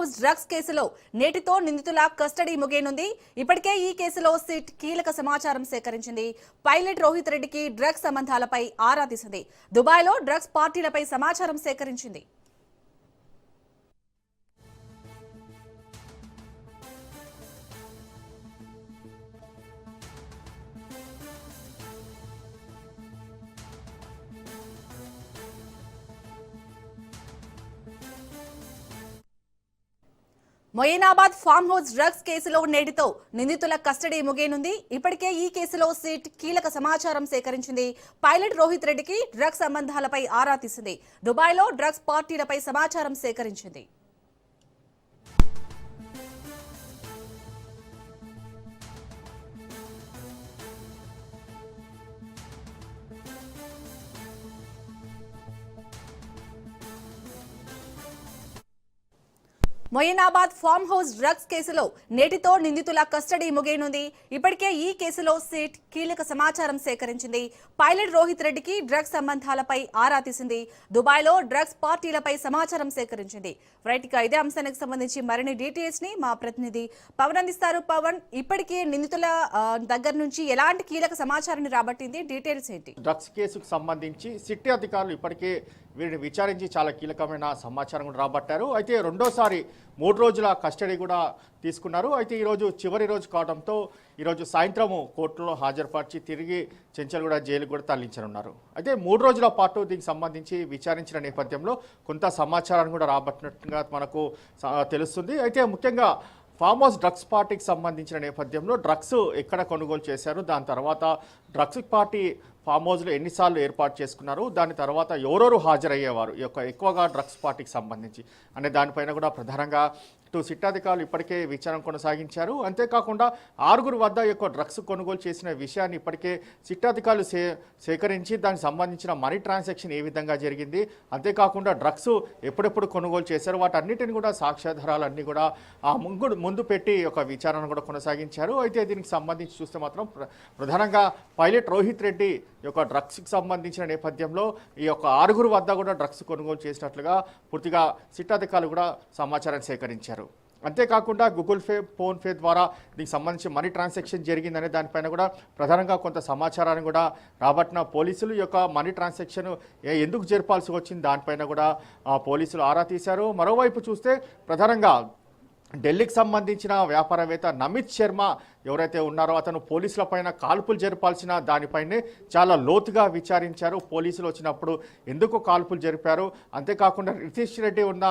House drugs కేసులో నేటితో నిందితుల కస్టడీ ముగియనుంది. ఇప్పటికే ఈ కేసులో సిట్ కీలక సమాచారం సేకరించింది. పైలట్ రోహిత్ రెడ్డికి డ్రగ్స్ సంబంధాలపై ఆరా తీసింది. దుబాయ్లో డ్రగ్స్ పార్టీలపై సమాచారం సేకరించింది. మొయినాబాద్ ఫామ్ హౌస్ డ్రగ్స్ కేసులో నేటితో నిందితుల కస్టడీ ముగియనుంది. ఇప్పటికే ఈ కేసులో సిట్ కీలక సమాచారం సేకరించింది. పైలట్ రోహిత్ రెడ్డికి డ్రగ్స్ సంబంధాలపై ఆరా తీసింది. దుబాయ్లో డ్రగ్స్ పార్టీలపై సమాచారం సేకరించింది. మొయినాబాద్ ఫామ్ హౌస్ డ్రగ్స్ కేసులో నేటితో నిందితుల కస్టడీ ముగియనుంది. ఇప్పటికే ఈ కేసులో సిట్ కీలక సమాచారం సేకరించింది. పైలట్ రోహిత్ రెడ్డికి డ్రగ్స్ సంబంధాలపై ఆరా తీసింది. దుబాయ్లో డ్రగ్స్ పార్టీలపై సమాచారం సేకరించింది. రైట్ గా ఇదే అంశానికి సంబంధించి మరిన్ని డీటెయిల్స్ ని మా ప్రతినిధి పవన్ అందిస్తారు. పవన్, ఇప్పటికే నిందితుల దగ్గర నుంచి ఎలాంటి కీలక సమాచారాన్ని రాబట్టింది, డీటెయిల్స్ ఏంటి? డ్రగ్స్ కేసుకు సంబంధించి సిట్ అధికారులు ఇప్పటికే వీరిని విచారించి చాలా కీలకమైన సమాచారం కూడా రాబట్టారు. అయితే రెండోసారి 3 రోజుల కస్టడీ కూడా తీసుకున్నారు. అయితే ఈరోజు చివరి రోజు కావడంతో ఈరోజు సాయంత్రము కోర్టులో హాజరుపరిచి తిరిగి చెంచల్గూడ జైలుకు కూడా తరలించనున్నారు. అయితే 3 రోజుల పాటు దీనికి సంబంధించి విచారించిన నేపథ్యంలో కొంత సమాచారాన్ని కూడా రాబట్టినట్టుగా మనకు తెలుస్తుంది. అయితే ముఖ్యంగా ఫామ్ హౌస్ డ్రగ్స్ పార్టీకి సంబంధించిన నేపథ్యంలో డ్రగ్స్ ఎక్కడ కొనుగోలు చేశారు, దాని తర్వాత డ్రగ్స్ పార్టీ ఫామ్ హౌస్లో ఎన్నిసార్లు ఏర్పాటు చేసుకున్నారు, దాని తర్వాత ఎవరెవరు హాజరయ్యేవారు ఎక్కువగా డ్రగ్స్ పార్టీకి సంబంధించి అనే దానిపైన కూడా ప్రధానంగా సిట్ అధికారులు ఇప్పటికే విచారణ కొనసాగించారు. అంతేకాకుండా 6 వద్ద డ్రగ్స్ కొనుగోలు చేసిన విషయాన్ని ఇప్పటికే సిట్ అధికారులు సేకరించి దానికి సంబంధించిన మనీ ట్రాన్సాక్షన్ ఏ విధంగా జరిగింది, అంతేకాకుండా డ్రగ్స్ ఎప్పుడెప్పుడు కొనుగోలు చేశారు, వాటన్నిటిని కూడా సాక్ష్యాధారాలన్నీ కూడా ముందు పెట్టి విచారణ కూడా కొనసాగించారు. అయితే దీనికి సంబంధించి చూస్తే మాత్రం ప్రధానంగా పైలట్ రోహిత్ రెడ్డి డ్రగ్స్కి సంబంధించిన నేపథ్యంలో ఈ 6 వద్ద కూడా డ్రగ్స్ కొనుగోలు చేసినట్లుగా పూర్తిగా సిట్ అధికారులు కూడా సమాచారాన్ని సేకరించారు. అంతేకాకుండా గూగుల్ పే, ఫోన్పే ద్వారా దీనికి సంబంధించి మనీ ట్రాన్సాక్షన్ జరిగిందనే దానిపైన కూడా ప్రధానంగా కొంత సమాచారాన్ని కూడా రాబట్టిన పోలీసులు మనీ ట్రాన్సాక్షన్ ఎందుకు జరపాల్సి వచ్చింది దానిపైన కూడా పోలీసులు ఆరా తీశారు. మరోవైపు చూస్తే ప్రధానంగా ఢిల్లీకి సంబంధించిన వ్యాపారవేత్త నమిత్ శర్మ ఎవరైతే ఉన్నారో అతను పోలీసుల పైన కాల్పులు జరపాల్సిన దానిపైనే చాలా లోతుగా విచారించారు. పోలీసులు వచ్చినప్పుడు ఎందుకు కాల్పులు జరిపారు, అంతేకాకుండా రితీష్ రెడ్డి ఉన్న